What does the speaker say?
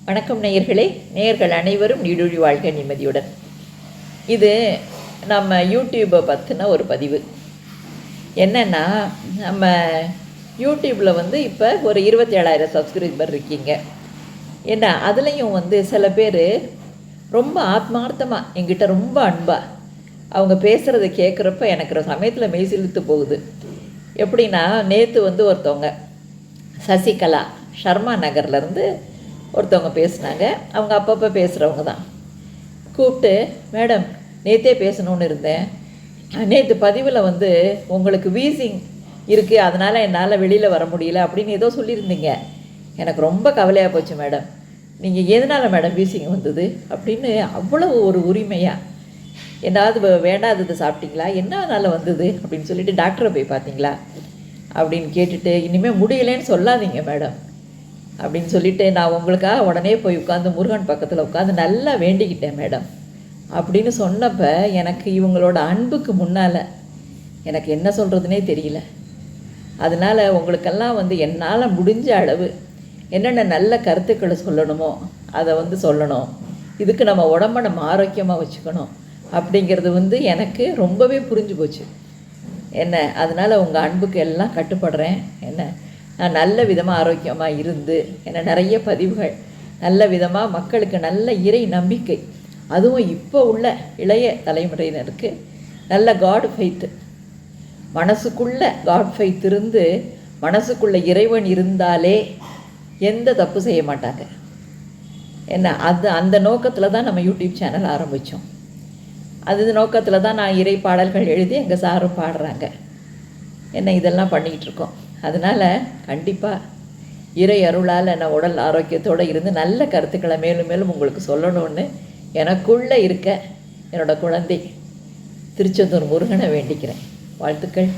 வணக்கம் நேயர்களே. நேயர்கள் அனைவரும் நீடூழி வாழ்க்கை நிம்மதியுடன். இது நம்ம யூடியூப்பை பற்றின ஒரு பதிவு. என்னென்னா, நம்ம யூடியூப்பில் இப்போ ஒரு 27,000 சப்ஸ்கிரைபர் இருக்கீங்க. ஏன்னா அதுலேயும் சில பேர் ரொம்ப ஆத்மார்த்தமாக என்கிட்ட ரொம்ப அன்பாக அவங்க பேசுகிறத கேட்குறப்ப எனக்கு ஒரு சமயத்தில் மெய் சிலுத்து போகுது. எப்படின்னா, நேற்று ஒருத்தவங்க சசிகலா ஷர்மா நகர்லேருந்து ஒருத்தவங்க பேசுனாங்க. அவங்க அப்பப்போ பேசுகிறவங்க தான். கூப்பிட்டு, மேடம் நேற்றே பேசணுன்னு இருந்தேன், நேற்று பதிவில் உங்களுக்கு வீசிங் இருக்குது, அதனால் என்னால் வெளியில் வர முடியல அப்படின்னு ஏதோ சொல்லியிருந்தீங்க. எனக்கு ரொம்ப கவலையாக போச்சு மேடம். நீங்கள் எதனால் மேடம் வீசிங் வந்தது அப்படின்னு அவ்வளோ ஒரு உரிமையாக, என்னாவது வேண்டாதது சாப்பிட்டீங்களா, என்னனால வந்தது அப்படின்னு சொல்லிவிட்டு டாக்டரை போய் பார்த்தீங்களா அப்படின்னு கேட்டுட்டு, இனிமேல் முடியலைன்னு சொல்லாதீங்க மேடம் அப்படின்னு சொல்லிவிட்டு, நான் உங்களுக்காக உடனே போய் உட்காந்து முருகன் பக்கத்தில் உட்காந்து நல்லா வேண்டிக்கிட்டேன் மேடம் அப்படின்னு சொன்னப்போ எனக்கு இவங்களோட அன்புக்கு முன்னால் எனக்கு என்ன சொல்கிறதுனே தெரியல. அதனால் உங்களுக்கெல்லாம் என்னால் முடிஞ்ச அளவு என்னென்ன நல்ல கருத்துக்களை சொல்லணுமோ அதை சொல்லணும். இதுக்கு நம்ம உடம்பை நம்ம ஆரோக்கியமாக வச்சுக்கணும் அப்படிங்கிறது எனக்கு ரொம்பவே புரிஞ்சு போச்சு. என்ன, அதனால் உங்கள் அன்புக்கு எல்லாம் கட்டுப்படுறேன். என்ன, நான் நல்ல விதமாக ஆரோக்கியமாக இருந்து என்ன நிறைய பதிவுகள் நல்ல விதமாக மக்களுக்கு நல்ல இறை நம்பிக்கை, அதுவும் இப்போ உள்ள இளைய தலைமுறையினருக்கு நல்ல காட் ஃபெய்த்து, மனசுக்குள்ளே காட் ஃபெய்த் இருந்து மனசுக்குள்ளே இறைவன் இருந்தாலே எந்த தப்பு செய்ய மாட்டாங்க. என்ன, அந்த நோக்கத்தில் தான் நம்ம யூடியூப் சேனல் ஆரம்பித்தோம். அது நோக்கத்தில் தான் நான் இறை பாடல்கள் எழுதி எங்கள் சாரும் பாடுறாங்க. என்ன, இதெல்லாம் பண்ணிக்கிட்டு இருக்கோம். அதனால் கண்டிப்பாக இறை அருளால் நான் உடல் ஆரோக்கியத்தோடு இருந்து நல்ல கருத்துக்களை மேலும் மேலும் உங்களுக்கு சொல்லணும்னு எனக்குள்ளே இருக்க என்னோடய குழந்தை திருச்செந்தூர் முருகனை வேண்டிக்கிறேன். வாழ்த்துக்கள்.